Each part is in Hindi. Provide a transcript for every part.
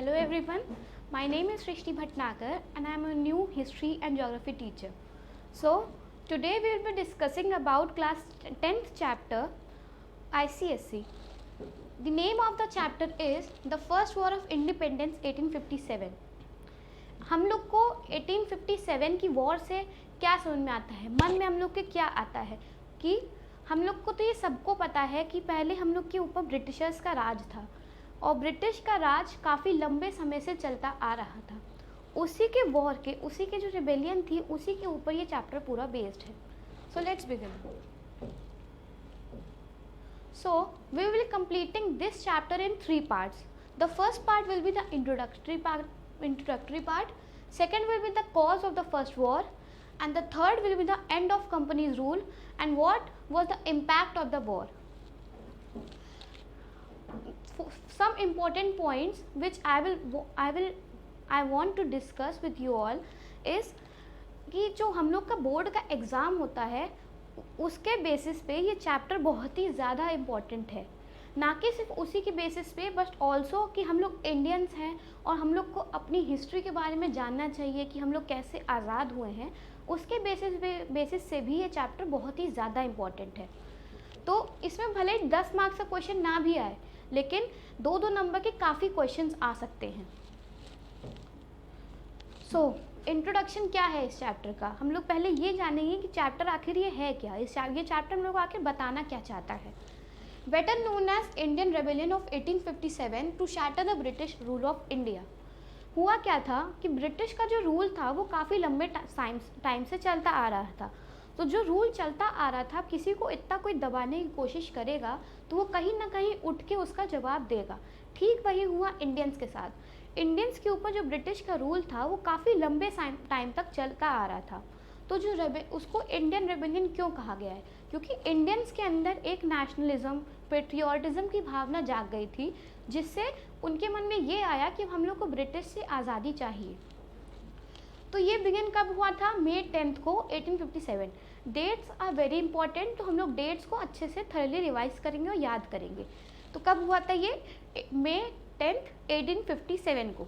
Hello everyone, my name is Shrishti Bhatnagar and I am a new history and geography teacher. So, today we will be discussing about class 10th chapter ICSE. The name of the chapter is The First War of Independence 1857. हम लोग को 1857 की वॉर से क्या समझ में आता है, मन में हम लोग के क्या आता है कि हम लोग को तो ये सबको पता है कि पहले हम लोग के ऊपर ब्रिटिशर्स का राज था और ब्रिटिश का राज काफ़ी लंबे समय से चलता आ रहा था। उसी के वॉर के, उसी के जो रिबेलियन थी, उसी के ऊपर ये चैप्टर पूरा बेस्ड है। So let's begin. So we will be completing this chapter in 3 parts. The first part will be the introductory part. Second will be the cause of the first war, and the third will be the end of company's rule and what was the impact of the war. Some important points which I want to discuss with you all is कि जो हम लोग का बोर्ड का एग्ज़ाम होता है उसके बेसिस पे ये चैप्टर बहुत ही ज़्यादा इम्पॉर्टेंट है, ना कि सिर्फ उसी के बेसिस पे बट ऑल्सो कि हम लोग इंडियंस हैं और हम लोग को अपनी हिस्ट्री के बारे में जानना चाहिए कि हम लोग कैसे आज़ाद हुए हैं। उसके बेसिस से भी ये चैप्टर बहुत ही ज़्यादा इम्पॉर्टेंट है। तो इसमें भले 10 मार्क्स का क्वेश्चन ना भी आए लेकिन 2-2 नंबर के काफ़ी क्वेश्चंस आ सकते हैं। सो इंट्रोडक्शन क्या है इस चैप्टर का, हम लोग पहले ये जानेंगे कि चैप्टर आखिर ये है क्या, ये चैप्टर हम लोग आखिर बताना क्या चाहता है। Better known as Indian rebellion of 1857 to shatter the British rule of India. हुआ क्या था कि ब्रिटिश का जो रूल था वो काफ़ी लंबे टाइम से चलता आ रहा था। तो जो रूल चलता आ रहा था, किसी को इतना कोई दबाने की कोशिश करेगा तो वो कहीं ना कहीं उठ के उसका जवाब देगा। ठीक वही हुआ इंडियंस के साथ। इंडियंस के ऊपर जो ब्रिटिश का रूल था वो काफ़ी लंबे टाइम तक चलता आ रहा था। तो जो उसको इंडियन रेबेलियन क्यों कहा गया है, क्योंकि इंडियंस के अंदर एक नेशनलिज्म, पेट्रियोटिज्म की भावना जाग गई थी, जिससे उनके मन में ये आया कि हम लोग को ब्रिटिश से आज़ादी चाहिए। तो ये बिगिन कब हुआ था? May 10 को 1857। डेट्स आर वेरी इंपॉर्टेंट, तो हम लोग डेट्स को अच्छे से थर्ली रिवाइज करेंगे और याद करेंगे। तो कब हुआ था ये? May 10, 1857 को।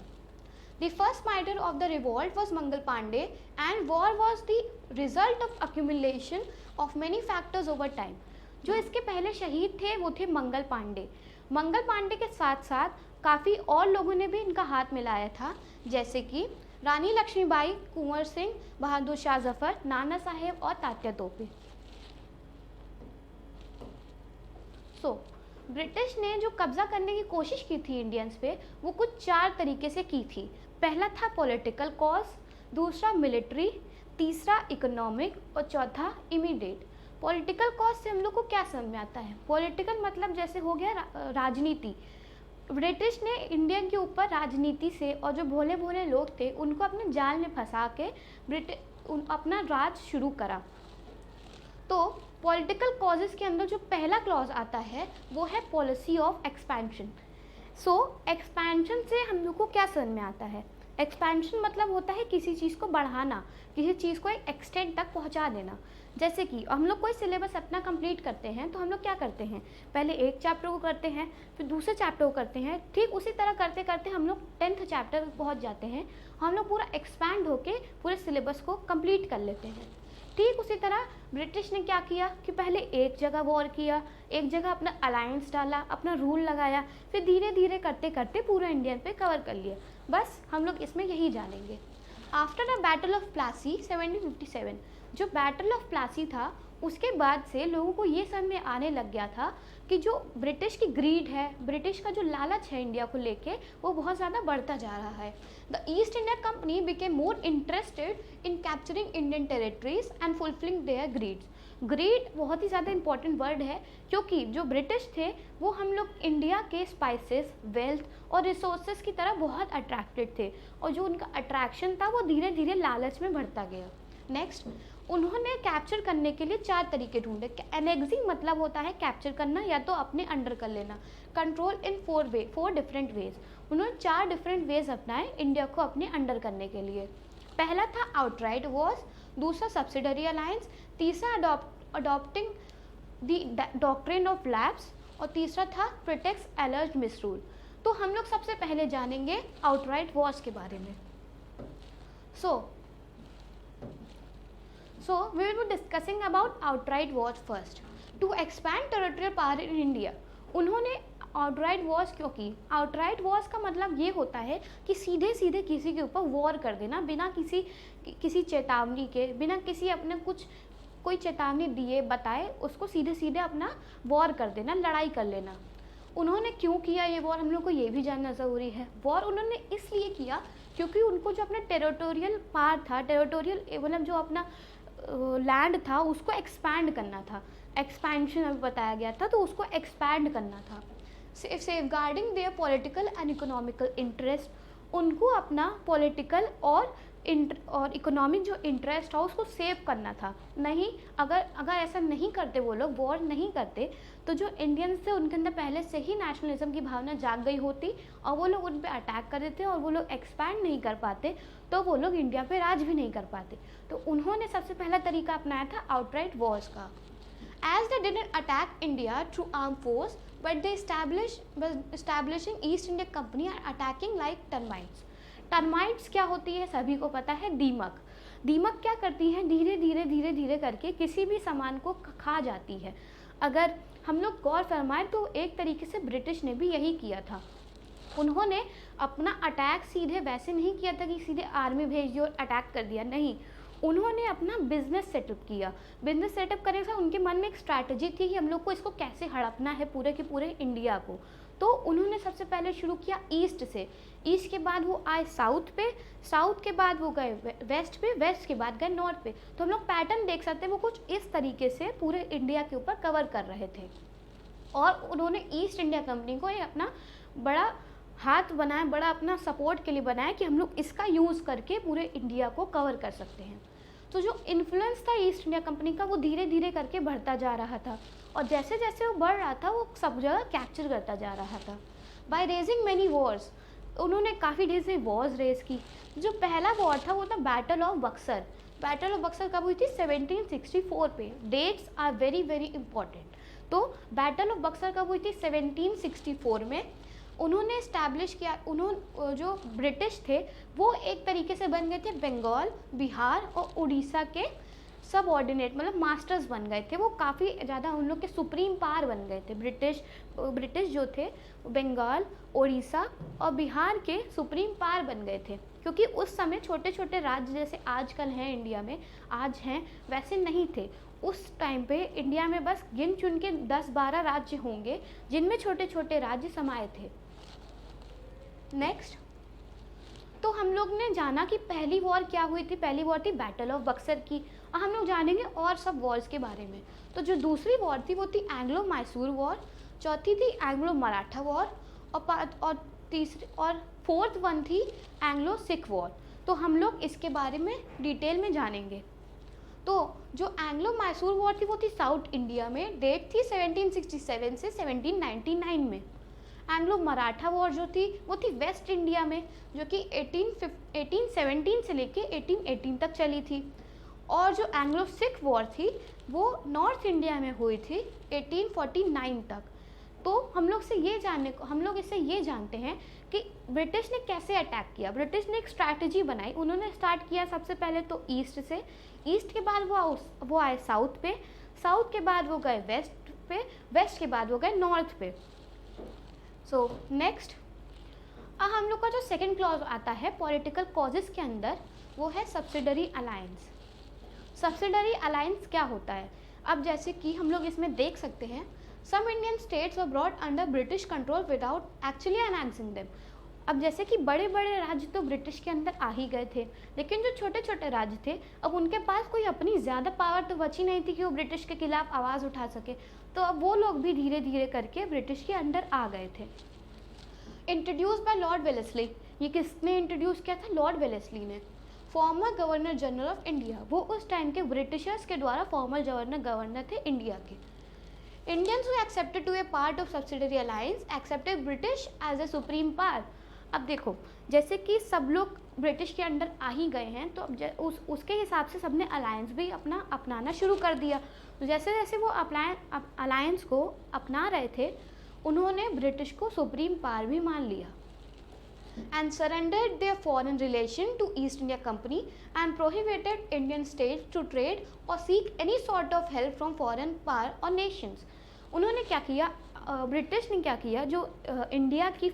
The first martyr of the revolt was Mangal Pandey and war was the result of accumulation of many factors over time. जो इसके पहले शहीद थे वो थे मंगल पांडे। मंगल पांडे के साथ साथ काफ़ी और लोगों ने भी इनका हाथ मिलाया था, जैसे कि रानी लक्ष्मीबाई, कुंवर सिंह, बहादुर शाह जफर, नाना साहेब और तात्या तोपे। ब्रिटिश ने जो कब्जा करने की कोशिश की थी इंडियंस पे, वो कुछ 4 तरीके से की थी। पहला था पॉलिटिकल कॉज, दूसरा मिलिट्री, तीसरा इकोनॉमिक और चौथा इमीडिएट। पॉलिटिकल कॉज से हम लोग को क्या समझ में आता है? पॉलिटिकल मतलब जैसे हो गया राजनीति। ब्रिटिश ने इंडियन के ऊपर राजनीति से और जो भोले भोले लोग थे उनको अपने जाल में फंसा के अपना राज शुरू करा। तो पॉलिटिकल कॉजेज़ के अंदर जो पहला क्लॉज आता है वो है पॉलिसी ऑफ एक्सपेंशन। एक्सपेंशन से हम लोग को क्या समझ में आता है? एक्सपेंशन मतलब होता है किसी चीज़ को बढ़ाना, किसी चीज़ को एक एक्सटेंट तक पहुंचा देना। जैसे कि हम लोग कोई सिलेबस अपना कंप्लीट करते हैं तो हम लोग क्या करते हैं, पहले एक चैप्टर को करते हैं, फिर दूसरे चैप्टर को करते हैं। ठीक उसी तरह करते करते हम लोग 10th चैप्टर पर पहुँच जाते हैं, हम लोग पूरा एक्सपैंड होके पूरे सिलेबस को कंप्लीट कर लेते हैं। ठीक उसी तरह ब्रिटिश ने क्या किया कि पहले एक जगह वॉर किया, एक जगह अपना अलायंस डाला, अपना रूल लगाया, फिर धीरे धीरे करते करते पूरा इंडियन पे कवर कर लिया। बस हम लोग इसमें यही जानेंगे। After the battle of Plassey 1757, जो बैटल ऑफ प्लासी था उसके बाद से लोगों को ये समझ में आने लग गया था कि जो ब्रिटिश की ग्रीड है, ब्रिटिश का जो लालच है इंडिया को लेके, वो बहुत ज़्यादा बढ़ता जा रहा है। The East India Company became more interested in capturing Indian territories and fulfilling their greeds. Greed बहुत ही ज़्यादा इंपॉर्टेंट वर्ड है, क्योंकि जो ब्रिटिश थे वो हम लोग इंडिया के स्पाइसेस, वेल्थ और रिसोर्सेज की तरह बहुत अट्रैक्टेड थे, और जो उनका अट्रैक्शन था वो धीरे धीरे लालच में बढ़ता गया। नेक्स्ट, उन्होंने कैप्चर करने के लिए 4 तरीके ढूंढे। एनेक्सिंग मतलब होता है कैप्चर करना या तो अपने अंडर कर लेना। कंट्रोल इन 4 डिफरेंट वेज। उन्होंने 4 डिफरेंट वेज अपनाए इंडिया को अपने अंडर करने के लिए। पहला था आउटराइट वॉर्स, दूसरा सब्सिडरी अलायंस, तीसरा adopting the doctrine of lapse और तीसरा था प्रोटेक्ट्स एलर्ज मिसरूल। तो हम लोग सबसे पहले जानेंगे आउटराइट वॉर्स के बारे में। So we will be discussing about outright wars first. To expand territorial power in India, उन्होंने outright wars क्यों की? outright wars का मतलब ये होता है कि सीधे सीधे किसी के ऊपर वॉर कर देना, बिना किसी चेतावनी के, बिना किसी अपने कोई चेतावनी दिए बताए उसको सीधे सीधे अपना वॉर कर देना, लड़ाई कर लेना। उन्होंने क्यों किया ये वॉर, हम लोग को ये भी जानना ज़रूरी है। वॉर उन्होंने इसलिए किया क्योंकि उनको जो अपना टेरिटोरियल पार्ट था, टेरिटोरियल मतलब जो अपना लैंड था उसको एक्सपैंड करना था, एक्सपेंशन अभी बताया गया था, तो उसको एक्सपैंड करना था। Safeguarding there political and economical interest, उनको अपना पॉलिटिकल और इकोनॉमिक जो इंटरेस्ट था उसको सेव करना था। नहीं, अगर ऐसा नहीं करते, वो लोग वॉर नहीं करते, तो जो इंडियंस थे उनके अंदर पहले से ही नेशनलिज्म की भावना जाग गई होती और वो लोग उन पर अटैक कर देते और वो लोग एक्सपैंड नहीं कर पाते, तो वो लोग इंडिया पे राज भी नहीं कर पाते। तो उन्होंने सबसे पहला तरीका अपनाया था आउटराइट वॉर्स का। As they didn't attack India through arm force but they establishing East India Company and attacking like termites. Termites क्या होती है सभी को पता है, दीमक। दीमक क्या करती है, धीरे धीरे धीरे धीरे करके किसी भी सामान को खा जाती है। अगर हम लोग गौर फरमाएं तो एक तरीके से ब्रिटिश ने भी यही किया था। उन्होंने अपना अटैक सीधे वैसे नहीं किया था कि सीधे आर्मी भेज दी और अटैक कर दिया, नहीं, उन्होंने अपना बिजनेस सेटअप किया। बिजनेस सेटअप करने से उनके मन में एक स्ट्रैटेजी थी कि हम लोग को इसको कैसे हड़पना है पूरे के पूरे इंडिया को। तो उन्होंने सबसे पहले शुरू किया ईस्ट से, ईस्ट के बाद वो आए साउथ पे, साउथ के बाद वो गए वेस्ट पे, वेस्ट के बाद गए नॉर्थ पे। तो हम लोग पैटर्न देख सकते हैं, वो कुछ इस तरीके से पूरे इंडिया के ऊपर कवर कर रहे थे। और उन्होंने ईस्ट इंडिया कंपनी को ये अपना बड़ा हाथ बनाया, बड़ा अपना सपोर्ट के लिए बनाया कि हम लोग इसका यूज़ करके पूरे इंडिया को कवर कर सकते हैं। तो जो इन्फ्लुएंस था ईस्ट इंडिया कंपनी का वो धीरे धीरे करके बढ़ता जा रहा था और जैसे जैसे वो बढ़ रहा था वो सब जगह कैप्चर करता जा रहा था। बाय रेजिंग मैनी वॉर्स, उन्होंने काफ़ी ढेर से वॉर्स रेज की। जो पहला वॉर था वो था battle of Buxar. Battle of Buxar कब हुई थी, 1764 पे। Dates are very very important. तो बैटल ऑफ बक्सर कब हुई थी, 1764 में। उन्होंने इस्टेब्लिश किया, जो ब्रिटिश थे वो एक तरीके से बन गए थे बंगाल, बिहार और उड़ीसा के सब ऑर्डिनेट, मतलब मास्टर्स बन गए थे। वो काफ़ी ज़्यादा उन लोग के सुप्रीम पावर बन गए थे। ब्रिटिश जो थे बंगाल, उड़ीसा और बिहार के सुप्रीम पावर बन गए थे, क्योंकि उस समय छोटे छोटे राज्य जैसे आजकल हैं इंडिया में, आज हैं वैसे नहीं थे। उस टाइम पे इंडिया में बस गिन चुन के 10-12 राज्य होंगे जिनमें छोटे छोटे राज्य समाये थे। नेक्स्ट, तो हम लोग ने जाना कि पहली वॉर क्या हुई थी, पहली वॉर थी बैटल ऑफ बक्सर की। और हम लोग जानेंगे और सब वॉर्स के बारे में। तो जो दूसरी वॉर थी वो थी एंग्लो मैसूर वॉर, चौथी थी एंग्लो मराठा वॉर और फोर्थ वन थी एंग्लो सिख वॉर। तो हम लोग इसके बारे में डिटेल में जानेंगे। तो जो एंग्लो मैसूर वॉर थी वो थी साउथ इंडिया में, डेट थी 1767 से 1799 में। एंग्लो मराठा वॉर जो थी वो थी वेस्ट इंडिया में, जो कि 1817 से लेके 1818 तक चली थी। और जो एंग्लो सिख वॉर थी वो नॉर्थ इंडिया में हुई थी 1849 तक। तो हम लोग इससे ये जानते हैं कि ब्रिटिश ने कैसे अटैक किया। ब्रिटिश ने एक स्ट्रैटेजी बनाई। उन्होंने स्टार्ट किया सबसे पहले तो ईस्ट से, ईस्ट के बाद वो आए साउथ पे, साउथ के बाद वो गए वेस्ट पे, वेस्ट के बाद वो गए नॉर्थ पे। सो नेक्स्ट, हम लोग का जो सेकेंड क्लॉज आता है पॉलिटिकल कॉजेस के अंदर, वो है सब्सिडरी अलायंस। सब्सिडरी अलायंस क्या होता है, अब जैसे कि हम लोग इसमें देख सकते हैं, some Indian states were brought under British control without actually annexing them. अब जैसे कि बड़े बड़े राज्य तो ब्रिटिश के अंदर आ ही गए थे, लेकिन जो छोटे छोटे राज्य थे अब उनके पास कोई अपनी ज़्यादा पावर तो बची नहीं थी कि वो ब्रिटिश के खिलाफ आवाज़ उठा सके। तो अब वो लोग भी धीरे धीरे करके ब्रिटिश के अंडर आ गए थे। इंट्रोड्यूस बाय लॉर्ड वेलेस्ली, ये किसने इंट्रोड्यूस किया था, लॉर्ड वेलेस्ली ने। Former governor general of India, वो उस टाइम के ब्रिटिशर्स के द्वारा फॉर्मर गवर्नर थे इंडिया के। Indians who accepted to a part of subsidiary alliance accepted British as a supreme power. अब देखो, जैसे कि सब लोग ब्रिटिश के अंडर आ ही गए हैं, तो अब उसके हिसाब से सबने अलायंस भी अपनाना शुरू कर दिया। तो जैसे जैसे वो अलायंस को अपना रहे थे, उन्होंने ब्रिटिश को सुप्रीम पावर भी मान लिया and surrendered their foreign relation to East India Company and prohibited Indian states to trade or seek any sort of help from foreign power or nations. उन्होंने क्या किया, ब्रिटिश ने क्या किया, जो इंडिया की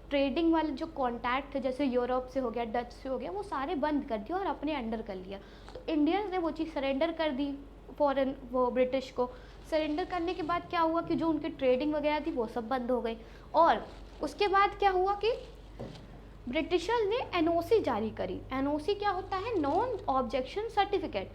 ट्रेडिंग वाले जो कॉन्टैक्ट थे, जैसे यूरोप से हो गया, डच से हो गया, वो सारे बंद कर दिया और अपने अंडर कर लिया. तो इंडियंस ने वो चीज़ सरेंडर कर दी फॉरेन, वो ब्रिटिश को सरेंडर करने के बाद क्या हुआ कि जो उनकी ट्रेडिंग वगैरह थी वो सब बंद हो गई. और उसके बाद क्या हुआ कि ब्रिटिशर्स ने एनओसी जारी करी. एनओसी क्या होता है, नॉन ऑब्जेक्शन सर्टिफिकेट.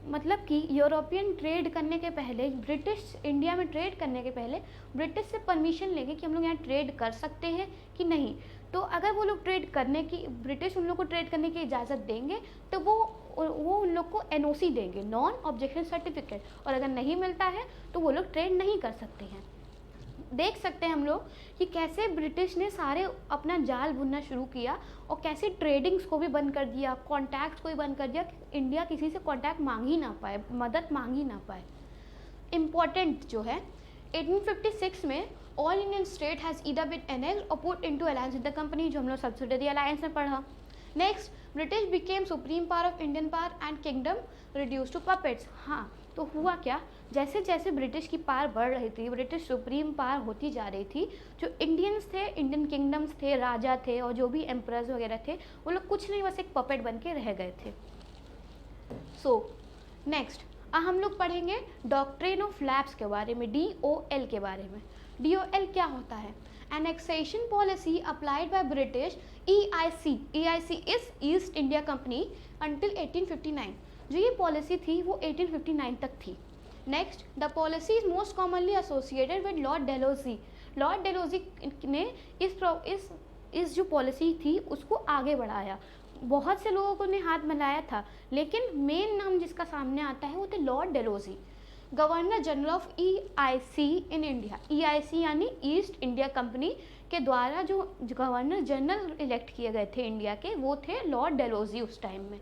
मतलब कि यूरोपियन ट्रेड करने के पहले, ब्रिटिश इंडिया में ट्रेड करने के पहले ब्रिटिश से परमिशन लेंगे कि हम लोग यहाँ ट्रेड कर सकते हैं कि नहीं. तो अगर वो लोग ट्रेड करने की, ब्रिटिश उन लोग को ट्रेड करने की इजाज़त देंगे तो वो उन लोग को एनओसी देंगे, नॉन ऑब्जेक्शन सर्टिफिकेट. और अगर नहीं मिलता है तो वो लोग ट्रेड नहीं कर सकते हैं. देख सकते हैं हम लोग कि कैसे ब्रिटिश ने सारे अपना जाल बुनना शुरू किया और कैसे ट्रेडिंग्स को भी बंद कर दिया, कॉन्टैक्ट्स को भी बंद कर दिया कि इंडिया किसी से कॉन्टैक्ट मांग ही ना पाए, मदद मांग ही ना पाए. इम्पॉर्टेंट जो है 1856 में all Indian state has either been annexed और put into alliance with the company, जो हम लोग सब्सिडरी अलायंस में पढ़ा. Next, British became supreme power of Indian power and kingdom reduce to puppets. हाँ, तो हुआ क्या, जैसे जैसे ब्रिटिश की पावर बढ़ रही थी, ब्रिटिश सुप्रीम पावर होती जा रही थी, जो इंडियंस थे, इंडियन किंगडम्स थे, राजा थे और जो भी एम्परर्स वगैरह थे, वो लोग कुछ नहीं, बस एक पपेट बन के रह गए थे. सो नेक्स्ट हम लोग पढ़ेंगे डॉक्ट्रिन ऑफ लैप्स के बारे में, DOL के बारे में. DOL क्या होता है, annexation policy applied by British EIC is East India Company until 1859. जो ये पॉलिसी थी वो 1859 तक थी. Next, the policy is most commonly associated with Lord Dalhousie. Lord Dalhousie ने इस जो पॉलिसी थी उसको आगे बढ़ाया. बहुत से लोगों को ने हाथ मिलाया था, लेकिन मेन नाम जिसका सामने आता है वो थे Lord Dalhousie. Governor general of EIC in India. EIC यानी ईस्ट इंडिया कंपनी के द्वारा जो गवर्नर जनरल इलेक्ट किए गए थे इंडिया के, वो थे लॉर्ड डेलोजी उस टाइम में.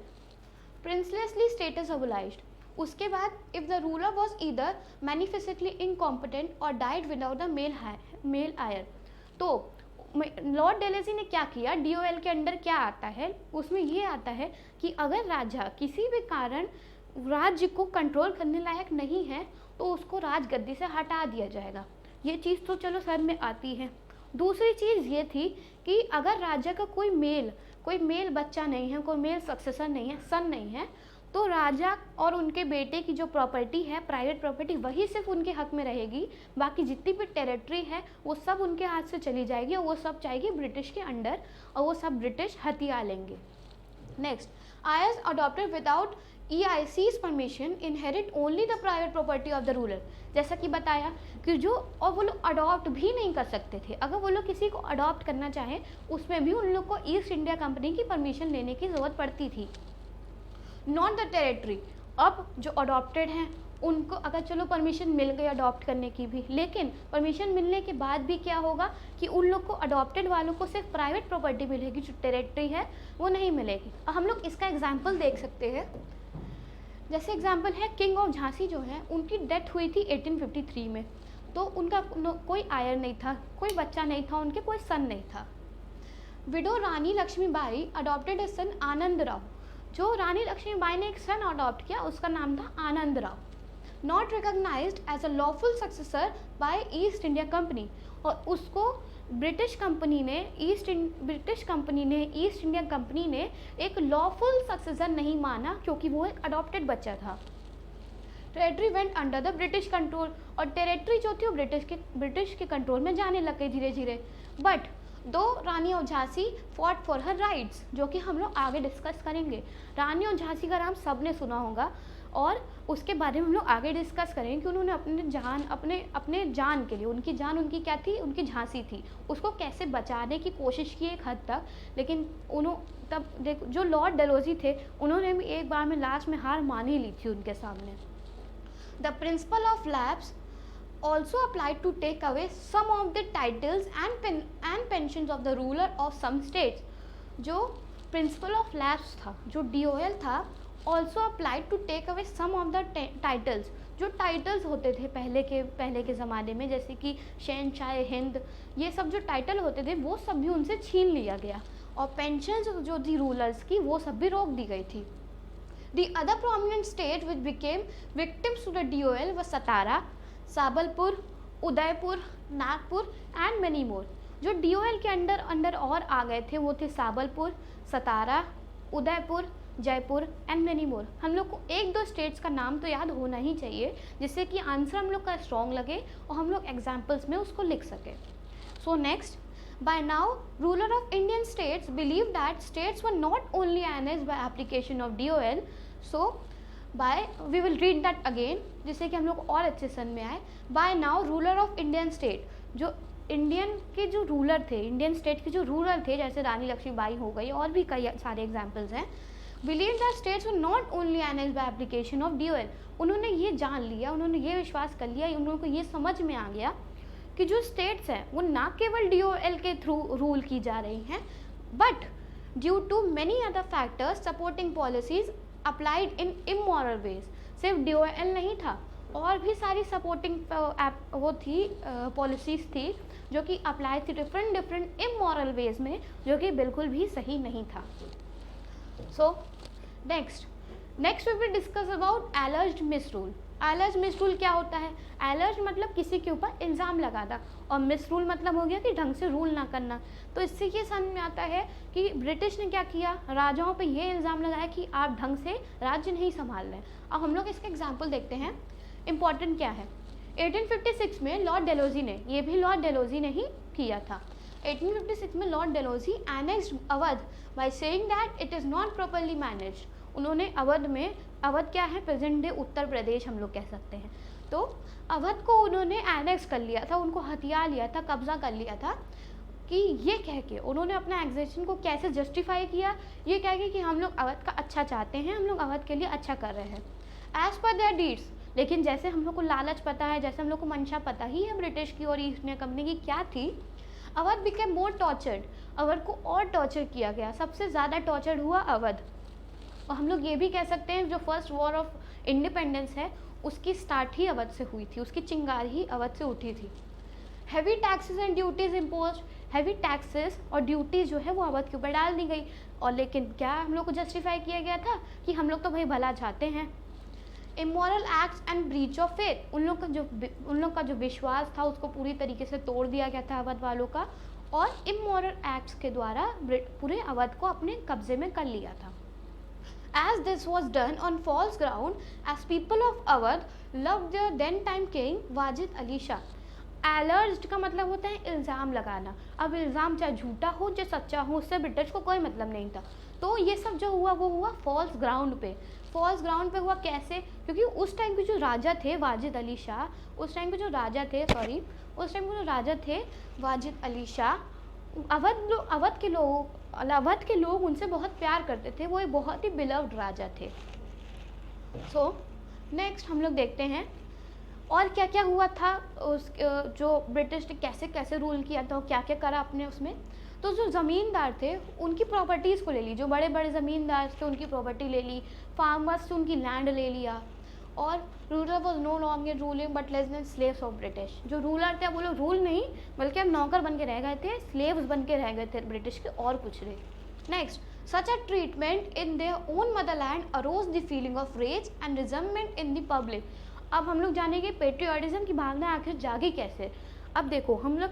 प्रिंसलेसली स्टेटस अबोलाइज्ड. उसके बाद if the ruler was either manifestly incompetent और डाइड विदाउट द मेल आयर. तो लॉर्ड डेलेसी ने क्या किया, DOL के अंडर क्या आता है, उसमें ये आता है कि अगर राजा किसी भी कारण राज्य को कंट्रोल करने लायक नहीं है तो उसको राजगद्दी से हटा दिया जाएगा. ये चीज़ तो चलो सर में आती है. दूसरी चीज़ ये थी कि अगर राजा का कोई मेल बच्चा नहीं है, कोई मेल सक्सेसर नहीं है, सन नहीं है, तो राजा और उनके बेटे की जो प्रॉपर्टी है, प्राइवेट प्रॉपर्टी, वही सिर्फ उनके हक में रहेगी. बाकी जितनी भी टेरिटरी है वो सब उनके हाथ से चली जाएगी और वो सब जाएगी ब्रिटिश के अंडर और वो सब ब्रिटिश हथिया लेंगे. Next, Aires adopted without EIC's permission inherit only the private property of the ruler. जैसा कि बताया कि जो, और वो लोग अडॉप्ट भी नहीं कर सकते थे. अगर वो लोग किसी को अडॉप्ट करना चाहें उसमें भी उन लोग को ईस्ट इंडिया कंपनी की परमिशन लेने की ज़रूरत पड़ती थी. Not the territory. अब जो अडॉप्टेड हैं उनको अगर चलो परमिशन मिल गई अडॉप्ट करने की भी, लेकिन परमिशन मिलने के बाद भी क्या होगा कि उन लोग को, अडॉप्टेड वालों को सिर्फ प्राइवेट प्रॉपर्टी मिलेगी, जो टेरिटरी है वो नहीं मिलेगी. और हम लोग इसका एग्जाम्पल देख सकते हैं. जैसे एग्जाम्पल है किंग ऑफ झांसी जो है, उनकी डेथ हुई थी 1853 में. तो उनका कोई आयर नहीं था, कोई बच्चा नहीं था, उनके कोई सन नहीं था. विडो रानी लक्ष्मीबाई अडॉप्टेड ए सन आनंद राव. जो रानी लक्ष्मीबाई ने एक सन अडॉप्ट किया, उसका नाम था Anand Rao. Not recognised as a lawful successor by East India Company. और उसको ब्रिटिश कंपनी ने ईस्ट इंडिया कंपनी ने एक लॉफुल सक्सेसर नहीं माना क्योंकि वो एक अडॉप्टेड बच्चा था. Territory went under the British control. और टेरिटरी जो थी वो ब्रिटिश के कंट्रोल में जाने लग गई धीरे धीरे. बट दो Rani of Jhansi fought for her rights, जो कि हम लोग आगे डिस्कस करेंगे. रानी ऑफ झांसी का नाम सब ने सुना होगा और उसके बारे में हम लोग आगे डिस्कस करेंगे कि उन्होंने अपने जान के लिए, उनकी क्या थी, उनकी झांसी थी, उसको कैसे बचाने की कोशिश की एक हद तक. लेकिन तब जो लॉर्ड डेलोजी थे उन्होंने भी एक बार में लास्ट में हार मान ही ली थी उनके सामने. The principle of lapse also applied to take away some of the titles and pensions of the ruler of some states. जो principle of lapse था, जो DOL था, also applied to take away some of the titles. जो टाइटल्स होते थे पहले के ज़माने में, जैसे कि शहनशाह हिंद, ये सब जो टाइटल होते थे वो सब भी उनसे छीन लिया गया, और पेंशन जो थी रूलर्स की वो सब भी रोक दी गई थी। The other prominent states which became victims to the DOL were Satara, Sambalpur, Udaipur, Nagpur and many more। जो DOL के अंडर और आ गए थे वो थे Sambalpur, Satara, Udaipur, Jaipur and many more. हम लोग को एक दो स्टेट्स का नाम तो याद होना ही चाहिए, जिससे कि आंसर हम लोग का स्ट्रॉन्ग लगे और हम लोग एग्जाम्पल्स में उसको लिख सकें। So next, by now ruler of Indian states believed that states were not only annexed by application of DOL, so by we will read that again जिससे कि हम लोग और अच्छे सन में आए। by now ruler of Indian state, जो इंडियन के जो रूलर थे, इंडियन स्टेट के जो रूलर थे, जैसे रानी लक्ष्मीबाई हो गई और भी कई सारे एग्जाम्पल्स हैं, believe that states were not only annexed by application of DOL। उन्होंने ये जान लिया, उन्होंने ये विश्वास कर लिया, उनको ये समझ में आ गया कि जो स्टेट्स हैं वो ना केवल DOL के थ्रू रूल की जा रही हैं, but due to many other factors supporting policies applied in immoral ways. सिर्फ DOL नहीं था, और भी सारी सपोर्टिंग वो थी पॉलिसीज़ थी जो कि अप्लाई थी डिफरेंट इमोरल वेज में, जो कि बिल्कुल भी सही नहीं था। So next we will discuss about alleged misrule. Alleged misrule क्या होता है? एलर्ज मतलब किसी के ऊपर इल्ज़ाम लगाना, और मिसरूल मतलब हो गया कि ढंग से रूल ना करना। तो इससे ये समझ में आता है कि ब्रिटिश ने क्या किया, राजाओं पे ये इल्ज़ाम लगाया कि आप ढंग से राज्य नहीं संभाल रहे। अब हम लोग इसका एग्जाम्पल देखते हैं, इम्पॉर्टेंट क्या है। 1856 में लॉर्ड डेलोजी ने, ये भी लॉर्ड डेलोजी ने ही किया था। 1856 में Lord Dalhousie annexed Awadh by saying that it is not properly managed. उन्होंने अवध क्या है, प्रेजेंट डे उत्तर प्रदेश हम लोग कह सकते हैं। तो अवध को उन्होंने एनेक्स कर लिया था, उनको हथिया लिया था, कब्जा कर लिया था, कि ये कह के उन्होंने अपना एग्जेशन को कैसे जस्टिफाई किया, ये कह के कि हम लोग अवध का अच्छा चाहते हैं, हम लोग अवध के लिए अच्छा कर रहे हैं एज पर देयर डीड्स। लेकिन जैसे हम लोग को लालच पता है, जैसे हम लोग को मंशा पता ही है ब्रिटिश की और ईस्ट इंडिया कंपनी की क्या थी, Awadh became more tortured. Awadh को और टॉर्चर किया गया, सबसे ज़्यादा टॉर्चर्ड हुआ अवध। और हम लोग ये भी कह सकते हैं जो फर्स्ट वॉर ऑफ इंडिपेंडेंस है उसकी स्टार्ट ही अवध से हुई थी, उसकी चिंगार ही अवध से उठी थी। Heavy taxes and duties impose, heavy taxes और ड्यूटीज़ जो है वो अवध के ऊपर डाल दी गई। और लेकिन क्या हम लोग को जस्टिफाई किया गया था कि हम लोग तो भाई भला चाहते हैं। Immoral acts and breach of faith, उन लोग का जो विश्वास था उसको पूरी तरीके से तोड़ दिया गया था अवध वालों का, और इमोरल एक्ट्स के द्वारा पूरे अवध को अपने कब्जे में कर लिया था। As this was done on false ground, as people of Awadh loved their then time king Wajid Ali Shah. एलर्ज्ड का मतलब होता है इल्ज़ाम लगाना। अब इल्ज़ाम चाहे झूठा हो चाहे सच्चा हो, उससे ब्रिटिश को कोई मतलब नहीं था। तो ये सब जो हुआ वो हुआ फॉल्स ग्राउंड पे। फॉल्स ग्राउंड पे हुआ कैसे? क्योंकि उस टाइम के जो राजा थे वाजिद अली शाह, उस टाइम के जो राजा थे वाजिद अली शाह, अवध के लोग उनसे बहुत प्यार करते थे, वो एक बहुत ही बिलव्ड राजा थे। सो नेक्स्ट हम लोग देखते हैं और क्या क्या हुआ था, उस जो ब्रिटिश ने कैसे कैसे रूल किया था, क्या क्या करा अपने उसमें। तो जो ज़मींदार थे उनकी प्रॉपर्टीज़ को ले ली, जो बड़े बड़े ज़मींदार थे उनकी प्रॉपर्टी ले ली, फार्मर्स से उनकी लैंड ले लिया, और ruler was no longer ruling but less than slaves of British. जो रूलर थे वो लोग रूल नहीं बल्कि अब नौकर बन के रह गए थे, स्लेव्स बन के रह गए थे ब्रिटिश के, और कुछ नहीं। Next, such a treatment in their own motherland arose the feeling of rage and resentment in the public. अब हम लोग जानेंगे पेट्रियाटिज्म की भावना आखिर जागी कैसे। अब देखो हम लोग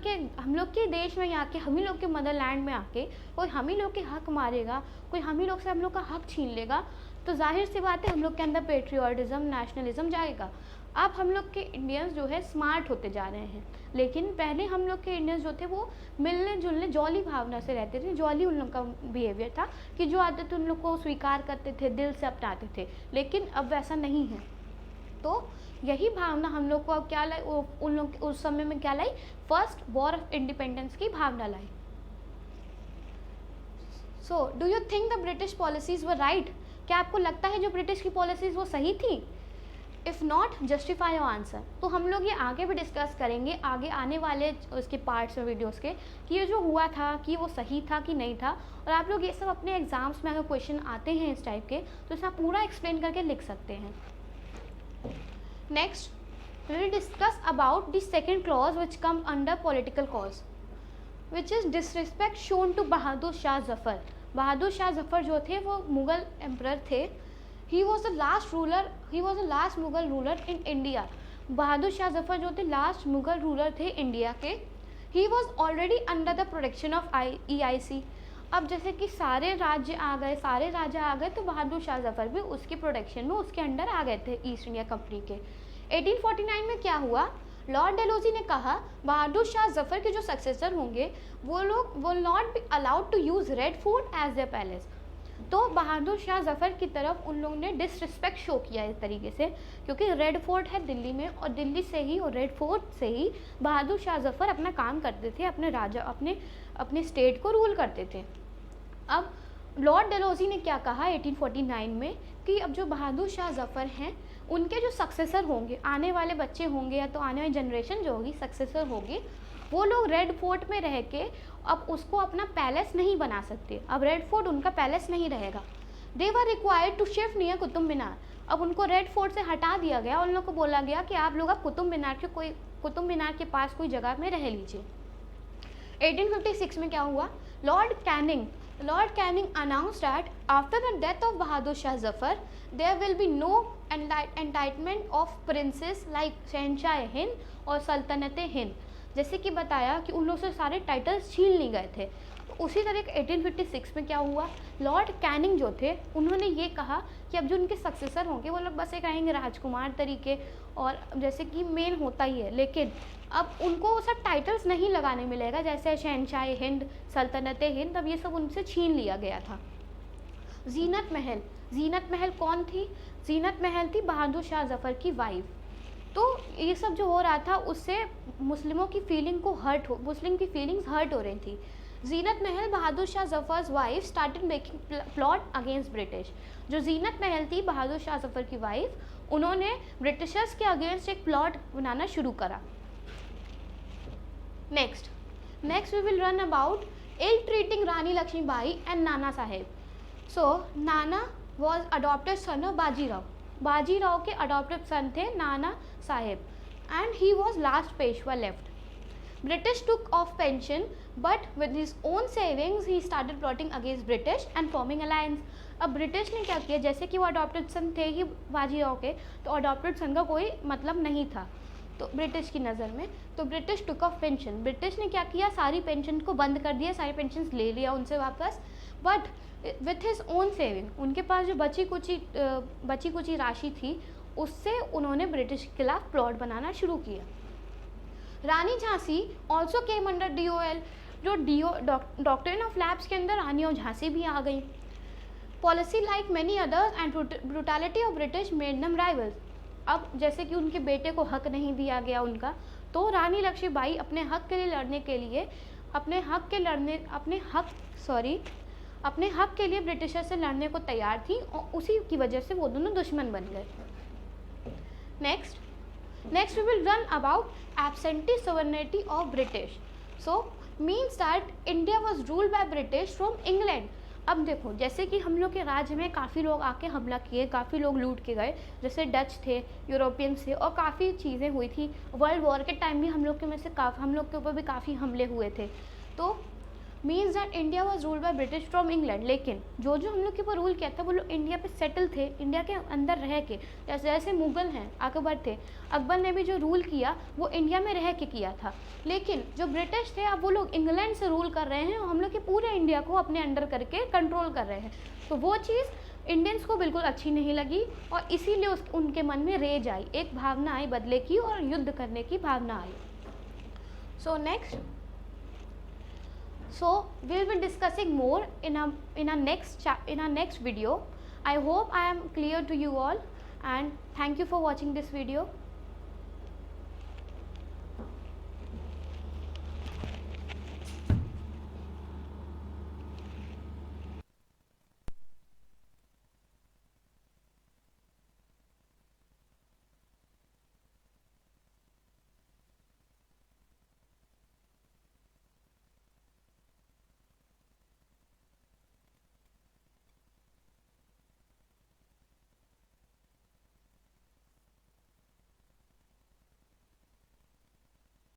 के देश में आके, हम ही लोग के मदरलैंड में आके कोई हम ही लोग के हक मारेगा, कोई हम ही लोग से हम लोग का हक छीन लेगा, तो जाहिर सी बात है हम लोग के अंदर पेट्रियाटिज्म, नेशनलिज्म जाएगा। अब हम लोग के इंडियंस जो है स्मार्ट होते जा रहे हैं, लेकिन पहले हम लोग के इंडियंस जो थे वो मिलने जुलने जॉली भावना से रहते थे। जॉली उन लोग का बिहेवियर था कि जो आदत उन लोग को स्वीकार करते थे, दिल से अपनाते थे, लेकिन अब वैसा नहीं है। तो यही भावना हम लोग को अब क्या लाई, उन लोग उस समय में क्या लाई, फर्स्ट वॉर ऑफ इंडिपेंडेंस की भावना लाई। So do you think the British policies were right? क्या आपको लगता है जो ब्रिटिश की पॉलिसीज वो सही थी? If not, justify your answer. तो हम लोग ये आगे भी डिस्कस करेंगे आगे आने वाले उसके पार्ट्स में वीडियोस के, कि ये जो हुआ था कि वो सही था कि नहीं था। और आप लोग ये सब अपने एग्जाम्स में अगर क्वेश्चन आते हैं इस टाइप के, तो इसे आप पूरा एक्सप्लेन करके लिख सकते हैं। Next, we will discuss about the second clause which comes under political cause, which is disrespect shown to बहादुर शाह जफर. बहादुर शाह जफर जो थे वो मुगल एम्परर थे. He was the last Mughal ruler in India. Bahadur Shah Zafar जो थे लास्ट मुगल रूलर थे इंडिया के. He was already under the protection of EIC. अब जैसे कि सारे राज्य आ गए तो बहादुर शाह जफर भी उसकी प्रोटेक्शन में उसके अंडर आ गए थे ईस्ट इंडिया कंपनी के. 1849 में क्या हुआ, लॉर्ड डेलोजी ने कहा बहादुर शाह जफर के जो सक्सेसर होंगे वो लोग will not be allowed to use Red Fort as their palace. तो बहादुर शाह जफर की तरफ उन लोगों ने डिसरिस्पेक्ट शो किया इस तरीके से, क्योंकि रेड फोर्ट है दिल्ली में और दिल्ली से ही और रेड फोर्ट से ही बहादुर शाह जफर अपना काम करते थे, अपने राजा अपने स्टेट को रूल करते थे. अब लॉर्ड डेलोजी ने क्या कहा 1849 में कि अब जो बहादुर शाह जफर हैं उनके जो सक्सेसर होंगे, आने वाले बच्चे होंगे या तो आने वाली जनरेशन जो होगी सक्सेसर होगी, वो लोग रेड फोर्ट में रह के अब उसको अपना पैलेस नहीं बना सकते. अब रेड फोर्ट उनका पैलेस नहीं रहेगा. They were required to shift near Qutub Minar. अब उनको रेड फोर्ट से हटा दिया गया और उन लोगों को बोला गया कि आप लोग अब कुतुब मीनार के पास कोई जगह में रह लीजिए. 1856 में क्या हुआ, Lord Canning announced that after the death of Bahadur Shah Zafar, there will be no entitlement of princes like शहनशाह हिंद और सल्तनत हिंद. जैसे कि बताया कि उन लोगों से सारे टाइटल्स छीन लिए गए थे. तो उसी तरह 1856 में क्या हुआ, लॉर्ड कैनिंग जो थे उन्होंने ये कहा कि अब जो उनके सक्सेसर होंगे वो लोग बस एक रहेंगे राजकुमार तरीके, और जैसे कि मेन होता ही है, लेकिन अब उनको वो सब टाइटल्स नहीं लगाने मिलेगा जैसे शहनशाह हिंद, सल्तनत हिंद, अब ये सब उनसे छीन लिया गया था. जीनत महल कौन थी, जीनत महल थी बहादुर शाह जफर की वाइफ. तो ये सब जो हो रहा था उससे मुस्लिम की फीलिंग्स हर्ट हो रही थी. Zeenat Mahal Bahadur Shah Zafar's wife started making plot against British. जो जीनत महल थी बहादुर शाह जफर की वाइफ, उन्होंने ब्रिटिशर्स के अगेंस्ट एक प्लॉट बनाना शुरू करा. Next we will run about ill treating Rani Lakshmibai and Nana Sahib. So Nana was adopted son of Bajirao के अडॉप्टेड सन थे Nana Sahib, and he was last Peshwa left. British took off pension, but with his own savings he started plotting against British and forming alliance. अब ब्रिटिश ने क्या किया, जैसे कि वो अडॉप्टेड सन थे ही बाजीराव के, तो अडॉप्टेड सन का कोई मतलब नहीं था तो ब्रिटिश की नज़र में. तो British took off pension, British ने क्या किया, सारी पेंशन को बंद कर दिया, सारी पेंशन ले लिया उनसे वापस. But with his own saving, उनके पास जो बची कुची राशि थी उससे उन्होंने ब्रिटिश के खिलाफ प्लॉट बनाना शुरू किया. Rani Jhansi also came under DOL. जो डॉक्ट्रिन ऑफ लैप्स के अंदर रानी और झांसी भी आ गई. Policy like many others and brutality of British made them rivals. अब जैसे कि उनके बेटे को हक नहीं दिया गया उनका, तो रानी लक्ष्मीबाई अपने हक के लिए लड़ने के लिए अपने हक के लिए ब्रिटिशर से लड़ने को तैयार थी और उसी की वजह से वो दोनों दुश्मन बन गए. Next we will run about absentee sovereignty of British. So means that India was ruled by British from England. अब देखो, जैसे कि हम लोग के राज्य में काफ़ी लोग आके हमला किए, काफ़ी लोग लूट के गए, जैसे डच थे, यूरोपियंस थे, और काफ़ी चीज़ें हुई थी. वर्ल्ड वॉर के टाइम भी हम लोग के ऊपर भी काफ़ी हमले हुए थे. तो means that India was ruled by British from England. लेकिन जो हम लोग के ऊपर रूल किया था वो लोग इंडिया पे सेटल थे, इंडिया के अंदर रह के. जैसे मुगल हैं, अकबर थे, अकबर ने भी जो रूल किया वो इंडिया में रह के किया था. लेकिन जो ब्रिटिश थे अब वो लोग इंग्लैंड से रूल कर रहे हैं और हम लोग के पूरे इंडिया को अपने अंडर करके कंट्रोल कर रहे हैं. तो वो चीज़ इंडियंस को बिल्कुल अच्छी नहीं लगी और इसीलिए उनके मन में रेज आई, एक भावना आई बदले की और युद्ध करने की भावना आई. सो So we will be discussing more in our next video. I hope I am clear to you all, and thank you for watching this video.